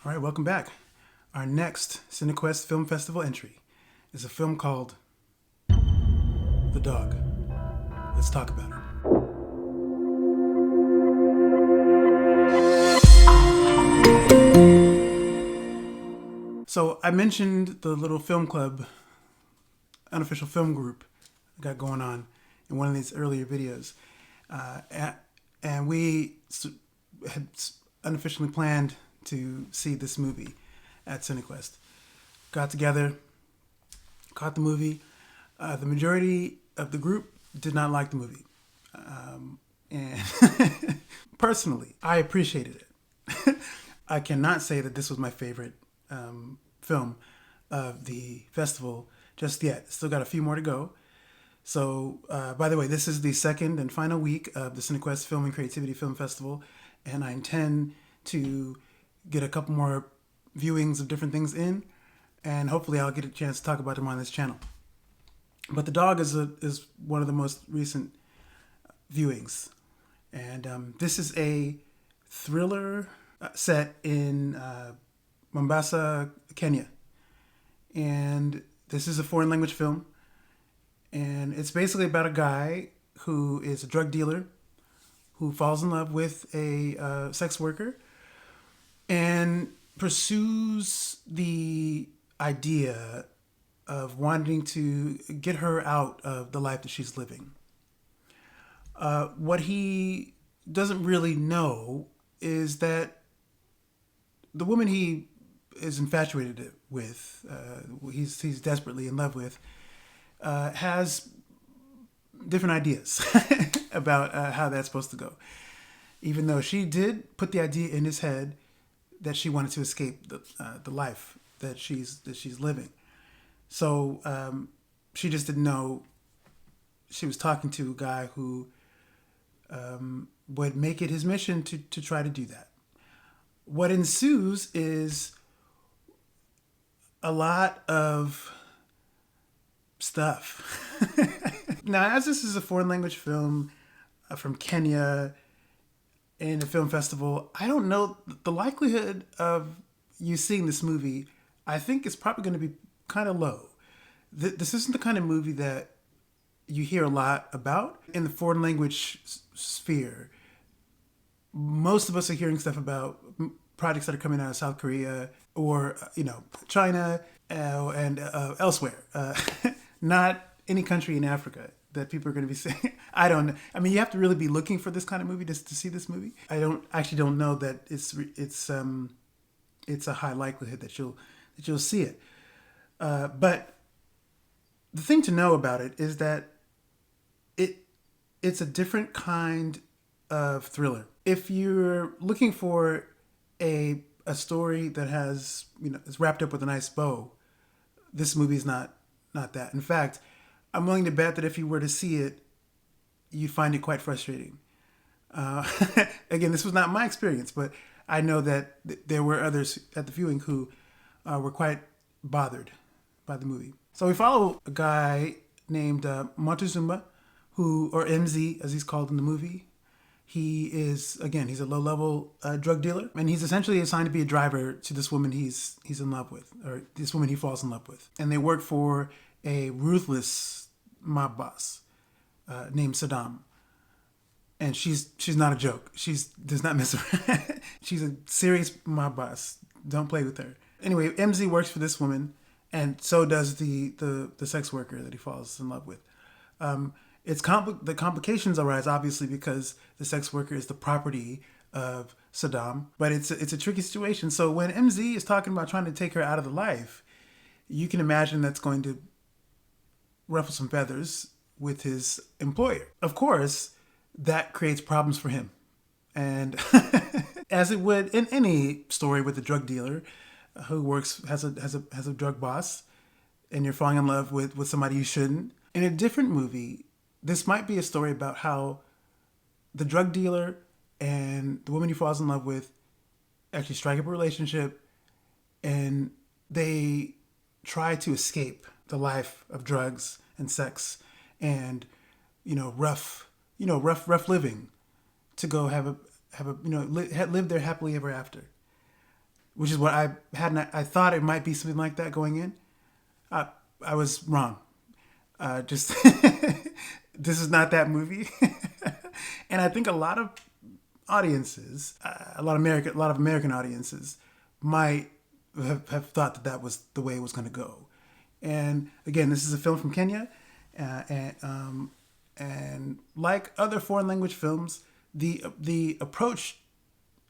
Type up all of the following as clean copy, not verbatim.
All right, welcome back. Our next Cinequest Film Festival entry is a film called The Dog. Let's talk about it. So I mentioned the little film club, unofficial film group I got going on in one of these earlier videos. And we had unofficially planned to see this movie at Cinequest. Got together, caught the movie. The majority of the group did not like the movie. And personally, I appreciated it. I cannot say that this was my favorite film of the festival just yet. Still got a few more to go. So, by the way, this is the second and final week of the Cinequest Film and Creativity Film Festival, and I intend to get a couple more viewings of different things in, and hopefully I'll get a chance to talk about them on this channel. But The Dog is one of the most recent viewings, and this is a thriller set in Mombasa, Kenya, and this is a foreign language film, and it's basically about a guy who is a drug dealer who falls in love with a sex worker and pursues the idea of wanting to get her out of the life that she's living. What he doesn't really know is that the woman he is infatuated with, he's desperately in love with, has different ideas about how that's supposed to go. Even though she did put the idea in his head that she wanted to escape the life that she's living. So she just didn't know she was talking to a guy who would make it his mission to try to do that. What ensues is a lot of stuff. Now, as this is a foreign language film from Kenya in a film festival, I don't know the likelihood of you seeing this movie. I think it's probably going to be kind of low. This isn't the kind of movie that you hear a lot about in the foreign language sphere. Most of us are hearing stuff about projects that are coming out of South Korea or China and elsewhere. Not any country in Africa that people are going to be saying. I don't know. I mean, you have to really be looking for this kind of movie to see this movie. I don't know that it's a high likelihood that you'll see it. But the thing to know about it is that it's a different kind of thriller. If you're looking for a story that has is wrapped up with a nice bow, this movie's not that. In fact, I'm willing to bet that if you were to see it, you'd find it quite frustrating. Again, this was not my experience, but I know that there were others at the viewing who were quite bothered by the movie. So we follow a guy named Montezuma, or MZ as he's called in the movie. He's a low-level drug dealer, and he's essentially assigned to be a driver to this woman he's in love with, or this woman he falls in love with. And they work for a ruthless mob boss named Saddam. And she's not a joke. She does not mess around. She's a serious mob boss. Don't play with her. Anyway, MZ works for this woman, and so does the sex worker that he falls in love with. The complications arise obviously because the sex worker is the property of Saddam, but it's a tricky situation. So when MZ is talking about trying to take her out of the life, you can imagine that's going to ruffle some feathers with his employer. Of course, that creates problems for him, and as it would in any story with a drug dealer who has a drug boss, and you're falling in love with somebody you shouldn't. In a different movie, this might be a story about how the drug dealer and the woman he falls in love with actually strike up a relationship, and they try to escape the life of drugs and sex and rough living to go live there happily ever after. which is what I had. I thought it might be something like that going in. I, I was wrong. Just this is not that movie, and I think a lot of audiences, a lot of American audiences, might have thought that that was the way it was going to go. And again, this is a film from Kenya, and like other foreign language films, the approach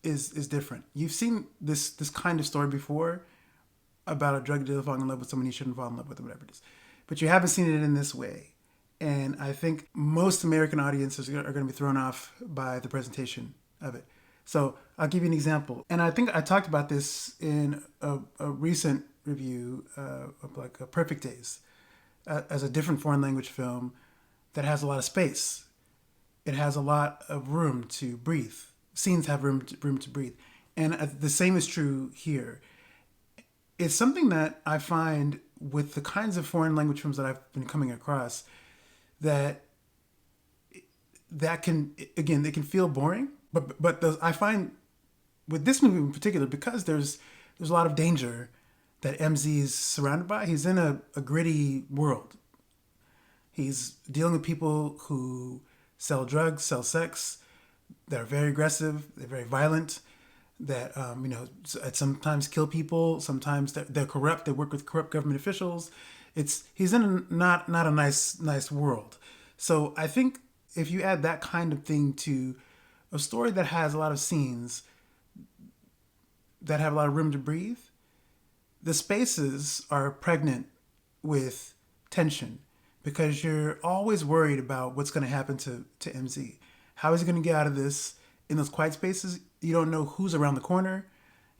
is different. You've seen this kind of story before about a drug dealer falling in love with someone he shouldn't fall in love with, or whatever it is, but you haven't seen it in this way. And I think most American audiences are going to be thrown off by the presentation of it. So I'll give you an example. And I think I talked about this in a recent review of like Perfect Days as a different foreign language film that has a lot of space. It has a lot of room to breathe. Scenes have room to breathe. And the same is true here. It's something that I find with the kinds of foreign language films that I've been coming across that can, again, they can feel boring, but I find with this movie in particular, because there's a lot of danger that MZ is surrounded by. He's in a gritty world. He's dealing with people who sell drugs, sell sex, that are very aggressive, they're very violent, that sometimes kill people, sometimes they're corrupt, they work with corrupt government officials. He's in not a nice world. So I think if you add that kind of thing to a story that has a lot of scenes that have a lot of room to breathe, the spaces are pregnant with tension because you're always worried about what's going to happen to MZ. How is he going to get out of this? In those quiet spaces, you don't know who's around the corner.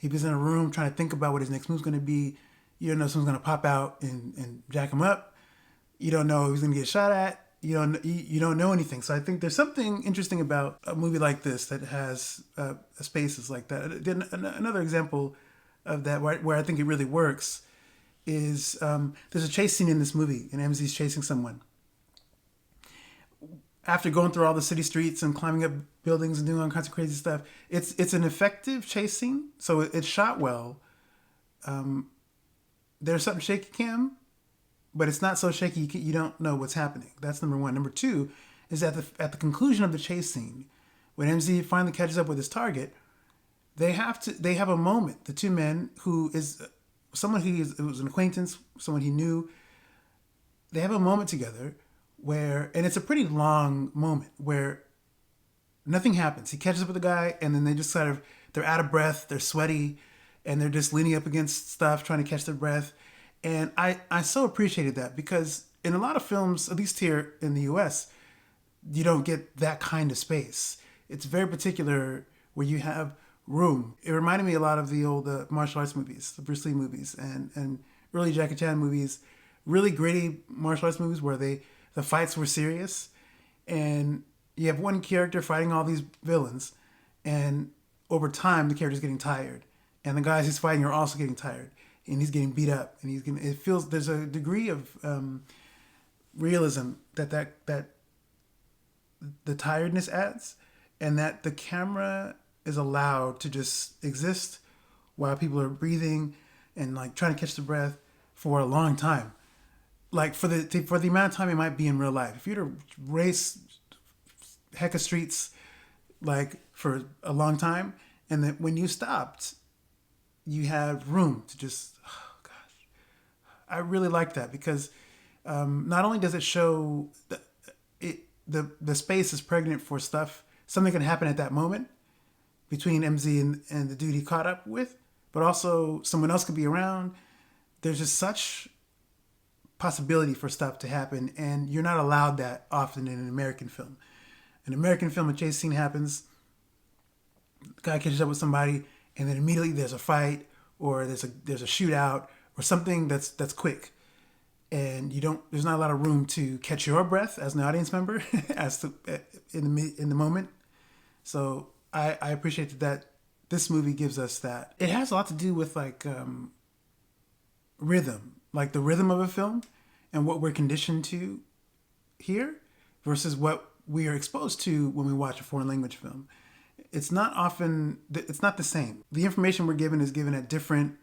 If he's in a room trying to think about what his next move's going to be, you don't know if someone's going to pop out and jack him up. You don't know if he's going to get shot at. You don't know anything. So I think there's something interesting about a movie like this that has spaces like that. Then another example of that where I think it really works is there's a chase scene in this movie, and MZ's chasing someone. After going through all the city streets and climbing up buildings and doing all kinds of crazy stuff, it's an effective chase scene. So it's shot well. There's something shaky cam, but it's not so shaky you don't know what's happening. That's number one. Number two is at the conclusion of the chase scene, when MZ finally catches up with his target, they have a moment. The two men, who is someone it was an acquaintance, someone he knew, they have a moment together and it's a pretty long moment where nothing happens. He catches up with the guy, and then they just they're out of breath, they're sweaty, and they're just leaning up against stuff, trying to catch their breath. And I so appreciated that, because in a lot of films, at least here in the US, you don't get that kind of space. It's very particular where you have room. It reminded me a lot of the old martial arts movies, the Bruce Lee movies, and early Jackie Chan movies, really gritty martial arts movies where the fights were serious, and you have one character fighting all these villains, and over time the character's getting tired, and the guys he's fighting are also getting tired, and he's getting beat up, and it feels there's a degree of realism that the tiredness adds, and that the camera is allowed to just exist while people are breathing and like trying to catch their breath for a long time. Like for the amount of time it might be in real life. If you were to race hecka streets like for a long time, and then when you stopped, you had room to just, oh gosh. I really like that, because not only does it show the space is pregnant for stuff, something can happen at that moment between MZ and the dude he caught up with, but also someone else could be around. There's just such possibility for stuff to happen, and you're not allowed that often in an American film. An American film, a chase scene happens, the guy catches up with somebody, and then immediately there's a fight, or there's a shootout, or something that's quick, and there's not a lot of room to catch your breath as an audience member in the moment. So I appreciate that this movie gives us that. It has a lot to do with like rhythm, like the rhythm of a film and what we're conditioned to hear versus what we are exposed to when we watch a foreign language film. it's not often, it's not the same. The information we're given is given at different,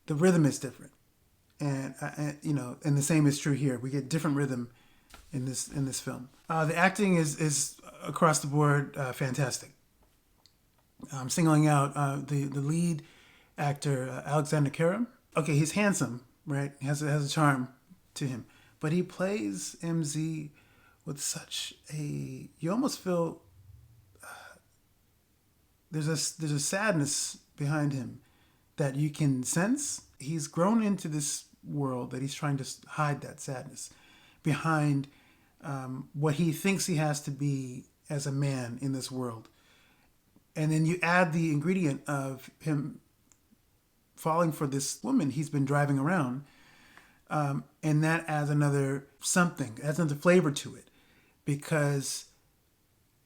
the rhythm is different. And the same is true here. We get different rhythm in this film. The acting is across the board fantastic. I'm singling out the lead actor, Alexander Karim. Okay, he's handsome, right? He has a charm to him, but he plays MZ with such a, you almost feel there's a sadness behind him that you can sense. He's grown into this world that he's trying to hide that sadness behind what he thinks he has to be as a man in this world. And then you add the ingredient of him falling for this woman he's been driving around, and that adds another something, adds another flavor to it. Because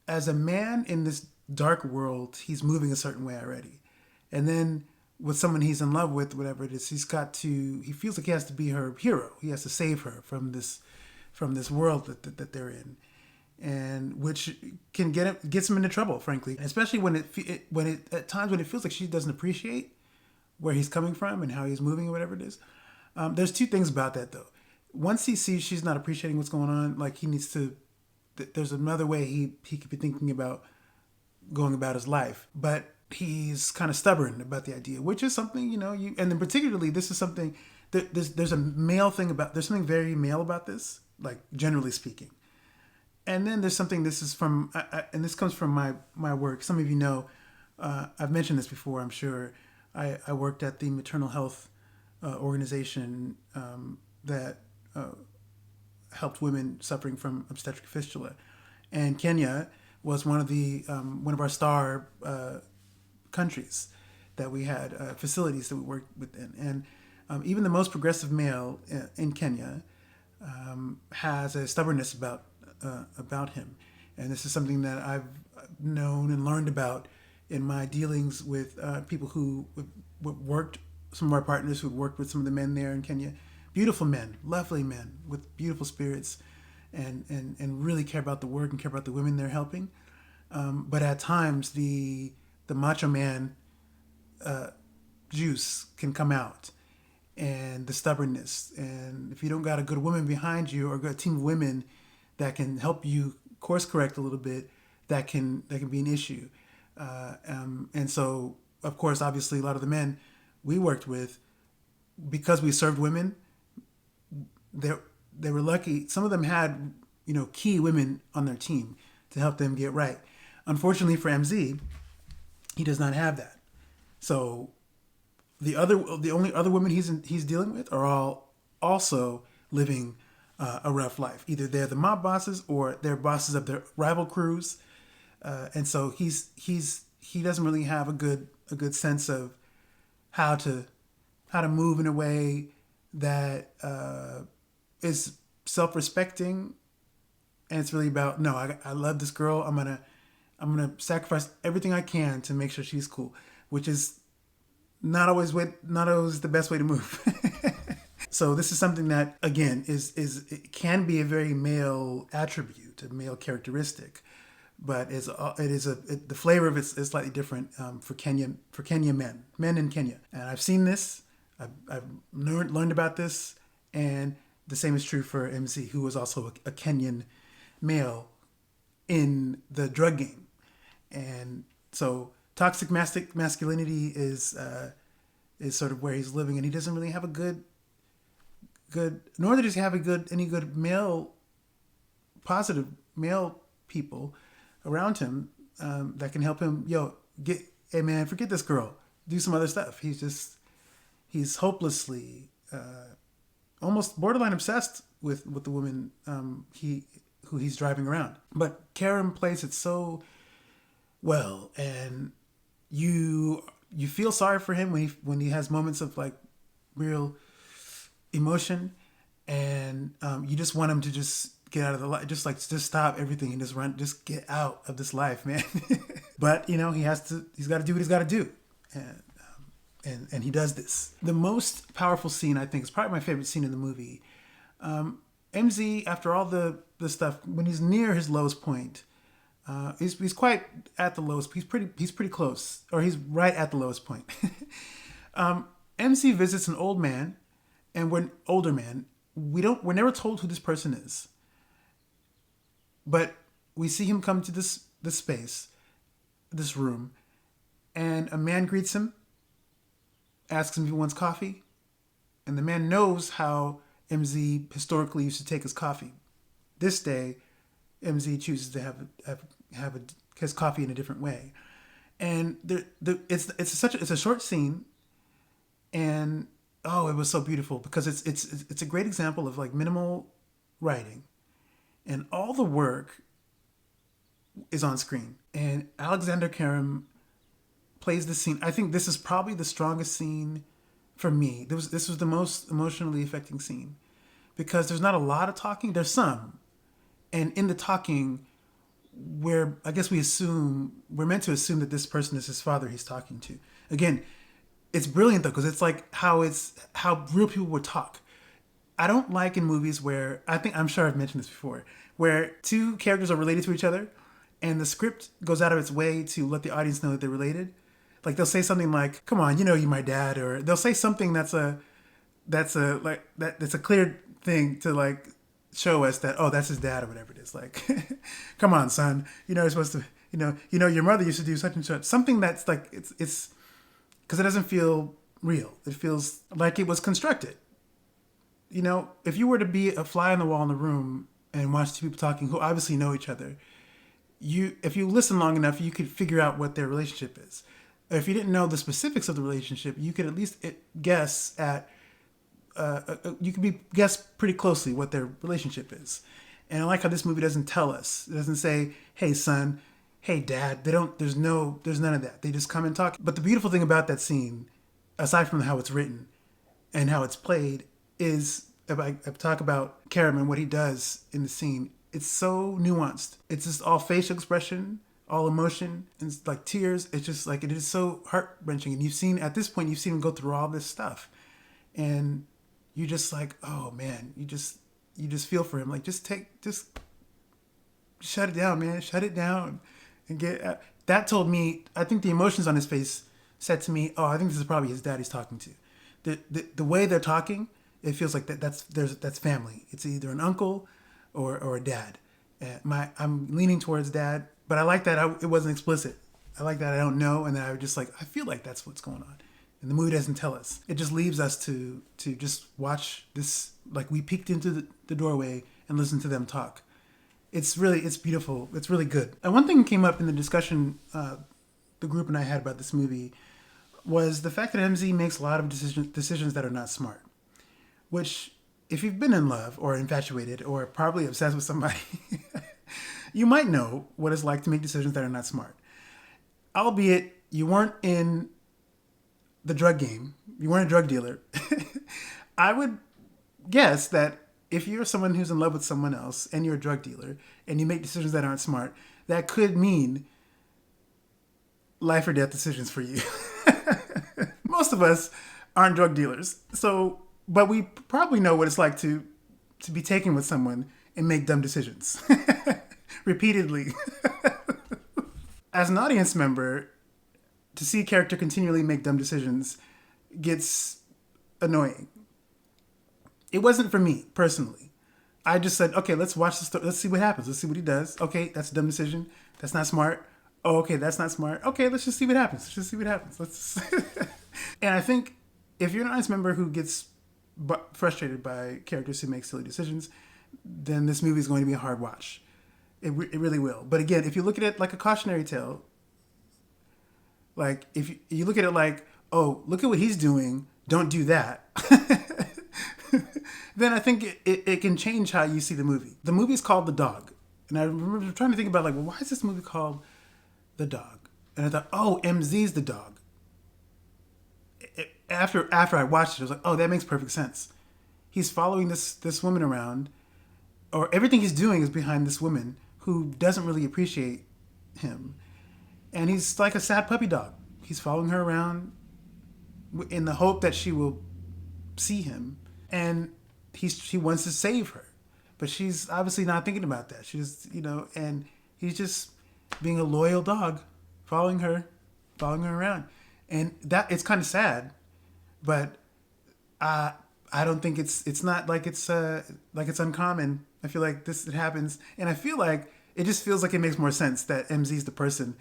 as a man in this dark world, he's moving a certain way already. And then with someone he's in love with, whatever it is, he feels like he has to be her hero. He has to save her from this world that they're in. And which can gets him into trouble, frankly, especially when it at times when it feels like she doesn't appreciate where he's coming from and how he's moving or whatever it is. There's two things about that though. Once he sees she's not appreciating what's going on, like he needs to. There's another way he could be thinking about going about his life, but he's kind of stubborn about the idea, which is something and then particularly this is something that there's a male thing about. There's something very male about this, like generally speaking. And then there's something, this is from, and this comes from my work. Some of you know, I've mentioned this before, I'm sure. I worked at the maternal health organization that helped women suffering from obstetric fistula. And Kenya was one of our star countries that we had facilities that we worked within. And even the most progressive male in Kenya has a stubbornness about him. And this is something that I've known and learned about in my dealings with people who worked, some of our partners who worked with some of the men there in Kenya. Beautiful men, lovely men with beautiful spirits and really care about the work and care about the women they're helping. But at times the macho man juice can come out, and the stubbornness. And if you don't got a good woman behind you or a good team of women that can help you course correct a little bit, that can be an issue. And so, of course, obviously, a lot of the men we worked with, because we served women, they were lucky. Some of them had key women on their team to help them get right. Unfortunately for MZ, he does not have that. So the only other women he's dealing with are all also living a rough life. Either they're the mob bosses or they're bosses of their rival crews, and so he doesn't really have a good sense of how to move in a way that is self-respecting, and it's really about I love this girl. I'm gonna sacrifice everything I can to make sure she's cool, which is not always the best way to move. So this is something that, again, it can be a very male attribute, a male characteristic, but the flavor of it is slightly different for Kenya men in Kenya. And I've seen this, I've learned about this, and the same is true for MZ, who was also a Kenyan male in the drug game. And so toxic masculinity is sort of where he's living, and he doesn't really have a good, nor does he have any good positive male people around him that can help him. Hey man, forget this girl, do some other stuff. He's hopelessly, almost borderline obsessed with the woman who he's driving around. But Karim plays it so well, and you feel sorry for him when he has moments of like real emotion, and you just want him to just get out of the life, just stop everything and just get out of this life, man. But he's got to do what he's got to do, and he does this. The most powerful scene, I think, is probably my favorite scene in the movie. MZ, after all the stuff, when he's near his lowest point, He's quite at the lowest. He's pretty close, or he's right at the lowest point. MC visits an old man, and we're an older man. We're never told who this person is, but we see him come to this space, this room, and a man greets him, asks him if he wants coffee, and the man knows how MZ historically used to take his coffee. This day, MZ chooses to have his coffee in a different way, and it's a short scene, and oh, it was so beautiful because it's a great example of like minimal writing, and all the work is on screen. And Alexander Karim plays the scene. I think this is probably the strongest scene for me. This was the most emotionally affecting scene because there's not a lot of talking. There's some, and in the talking, where I guess we're meant to assume that this person is his father he's talking to. Again, it's brilliant though because it's like how real people would talk. I don't like in movies where I'm sure I've mentioned this before, where two characters are related to each other, and the script goes out of its way to let the audience know that they're related. Like they'll say something like, "Come on, you know you're my dad," or they'll say something that's a clear thing to like show us that, oh, that's his dad or whatever it is. Like, come on, son, you know you're supposed to, your mother used to do such and such. Something that's like it's because it doesn't feel real. It feels like it was constructed. If you were to be a fly on the wall in the room and watch two people talking who obviously know each other, if you listen long enough, you could figure out what their relationship is. If you didn't know the specifics of the relationship, you could at least guess at guess pretty closely what their relationship is. And I like how this movie doesn't tell us. It doesn't say, "Hey son," "Hey dad." There's none of that. They just come and talk. But the beautiful thing about that scene, aside from how it's written and how it's played, is if I talk about Karim and what he does in the scene, it's so nuanced. It's just all facial expression, all emotion, and it's like tears. It's just like, it is so heart-wrenching. And at this point, you've seen him go through all this stuff. And you just like, oh man, you just feel for him. Like, just shut it down, man. Shut it down. And that told me, I think the emotions on his face said to me, oh, I think this is probably his dad he's talking to. The way they're talking, it feels like that's family. It's either an uncle or a dad. I'm leaning towards dad, but I like that it wasn't explicit. I like that I don't know, and that I was just like, I feel like that's what's going on. And the movie doesn't tell us. It just leaves us to just watch this, like we peeked into the doorway and listened to them talk. It's beautiful. It's really good. And one thing that came up in the discussion the group and I had about this movie was the fact that MZ makes a lot of decisions that are not smart. Which, if you've been in love or infatuated or probably obsessed with somebody, you might know what it's like to make decisions that are not smart. Albeit you weren't in the drug game, you weren't a drug dealer. I would guess that if you're someone who's in love with someone else and you're a drug dealer and you make decisions that aren't smart, that could mean life or death decisions for you. Most of us aren't drug dealers, but we probably know what it's like to be taken with someone and make dumb decisions repeatedly. As an audience member, to see a character continually make dumb decisions gets annoying. It wasn't for me personally. I just said, okay, let's watch the story. Let's see what happens. Let's see what he does. Okay, that's a dumb decision. That's not smart. Oh, okay, that's not smart. Okay, let's just see what happens. And I think if you're an audience member who gets frustrated by characters who make silly decisions, then this movie is going to be a hard watch. It really will. But again, if you look at it like a cautionary tale, like if you look at it like, oh, look at what he's doing, don't do that, then I think it can change how you see the movie. The movie is called The Dog. And I remember trying to think about, like, well, why is this movie called The Dog? And I thought, oh, MZ's the dog. After I watched it, I was like, oh, that makes perfect sense. He's following this woman around, or everything he's doing is behind this woman who doesn't really appreciate him. And he's like a sad puppy dog. He's following her around in the hope that she will see him. And he wants to save her. But she's obviously not thinking about that. She's, and he's just being a loyal dog, following her, following her around, and that it's kind of sad, but uh, I don't think it's not like it's uncommon. I feel like this it happens, and I feel like it just feels like it makes more sense that MZ's the person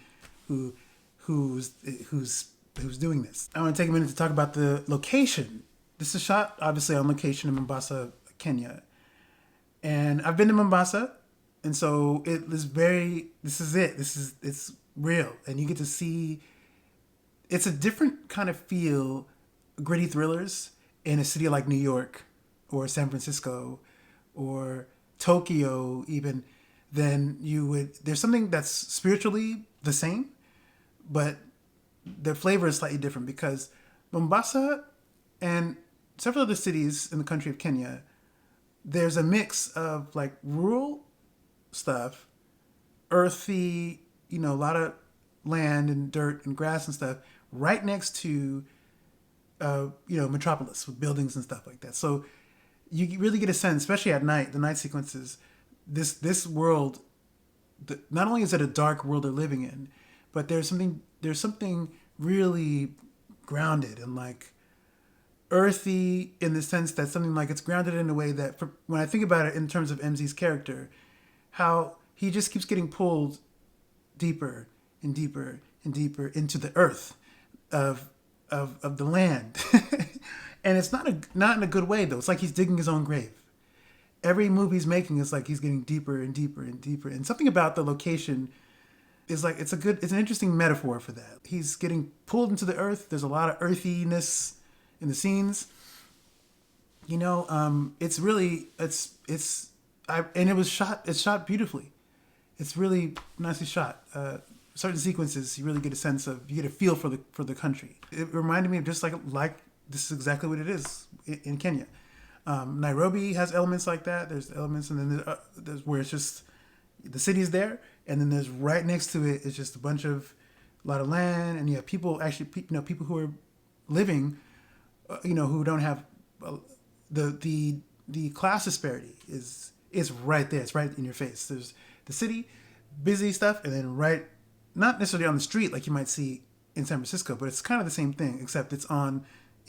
who who's who's who's doing this. I want to take a minute to talk about the location. This is shot obviously on location in Mombasa, Kenya, and I've been to Mombasa, and so it is very. This is it. It's real, and you get to see. It's a different kind of feel, gritty thrillers in a city like New York, or San Francisco, or Tokyo, even. Than you would. There's something that's spiritually the same, but the flavor is slightly different because Mombasa and several other cities in the country of Kenya, there's a mix of like rural stuff, earthy, a lot of land and dirt and grass and stuff, right next to, metropolis with buildings and stuff like that. So you really get a sense, especially at night, the night sequences, this world, not only is it a dark world they're living in, but there's something really grounded and like earthy in the sense that something like it's grounded in a way that when I think about it in terms of MZ's character, how he just keeps getting pulled deeper and deeper and deeper into the earth of the land. And it's not in a good way though. It's like he's digging his own grave. Every movie he's making is like he's getting deeper and deeper and deeper. And something about the location is like it's an interesting metaphor for that. He's getting pulled into the earth. There's a lot of earthiness in the scenes. It's really and it's shot beautifully. It's really nicely shot. Certain sequences you really get a sense of, you get a feel for the country. It reminded me of just like this is exactly what it is in Kenya. Nairobi has elements like that. There's elements, and then there's where it's just the city's there, and then there's right next to it is just a lot of land, and you have people people who are living, who don't have the class disparity is right there. It's right in your face. There's the city, busy stuff, and then right, not necessarily on the street like you might see in San Francisco, but it's kind of the same thing, except it's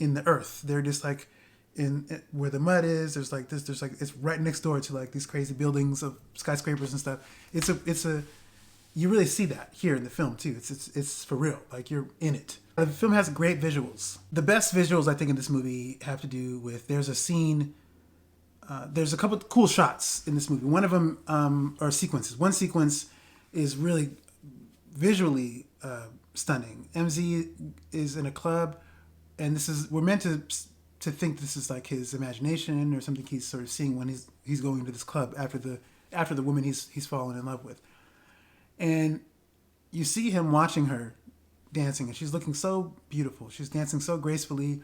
in the earth. They're just like in where the mud is. There's like it's right next door to like these crazy buildings of skyscrapers and stuff. You really see that here in the film too. It's for real. Like you're in it. The film has great visuals. The best visuals I think in this movie have to do with there's a scene. There's a couple of cool shots in this movie. One of them are sequences. One sequence is really visually stunning. MZ is in a club, and we're meant to think this is like his imagination or something he's sort of seeing when he's going to this club after the woman he's fallen in love with. And you see him watching her dancing, and she's looking so beautiful. She's dancing so gracefully,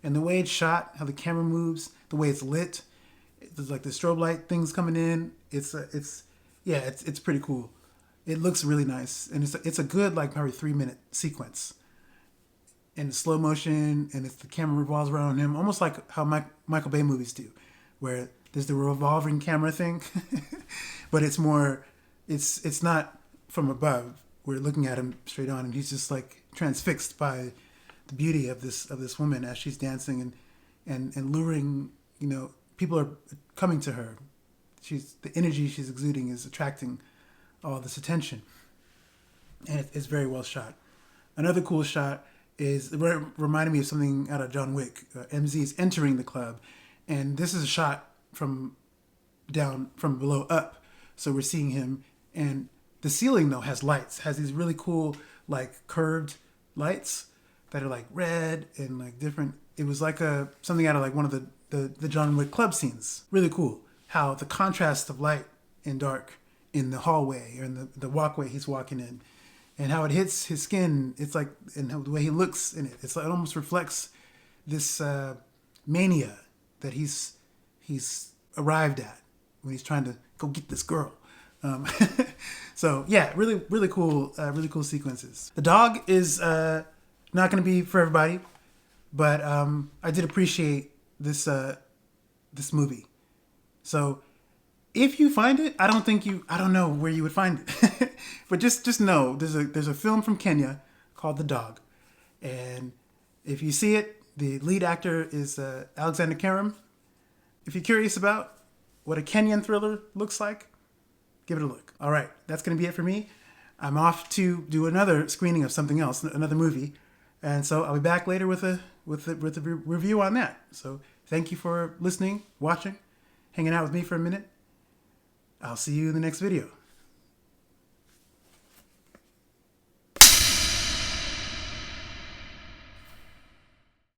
and the way it's shot, how the camera moves, the way it's lit, there's like the strobe light things coming in. It's pretty cool. It looks really nice, and it's a good like probably 3-minute sequence. And it's slow motion, and the camera revolves around him, almost like how Michael Bay movies do, where there's the revolving camera thing, but it's more, it's not from above. We're looking at him straight on, and he's just like transfixed by the beauty of this woman as she's dancing and luring. People are coming to her. The energy she's exuding is attracting all this attention, and it's very well shot. Another cool shot is reminded me of something out of John Wick. MZ is entering the club, and this is a shot from below up. So we're seeing him, and the ceiling though has lights, has these really cool like curved lights that are like red and like different. It was like something out of like one of the John Wick club scenes. Really cool how the contrast of light and dark in the hallway or in the walkway he's walking in, and how it hits his skin. It's like, and the way he looks in it, it's like, it almost reflects this mania that he's arrived at when he's trying to go get this girl. So yeah, really really cool sequences. The dog is not going to be for everybody, but I did appreciate this movie. So If you find it, I don't know where you would find it. But just know there's a film from Kenya called The Dog. And if you see it, the lead actor is Alexander Karim. If you're curious about what a Kenyan thriller looks like, give it a look. All right, that's going to be it for me. I'm off to do another screening of something else, another movie. And so I'll be back later with a review on that. So thank you for listening, watching, hanging out with me for a minute. I'll see you in the next video.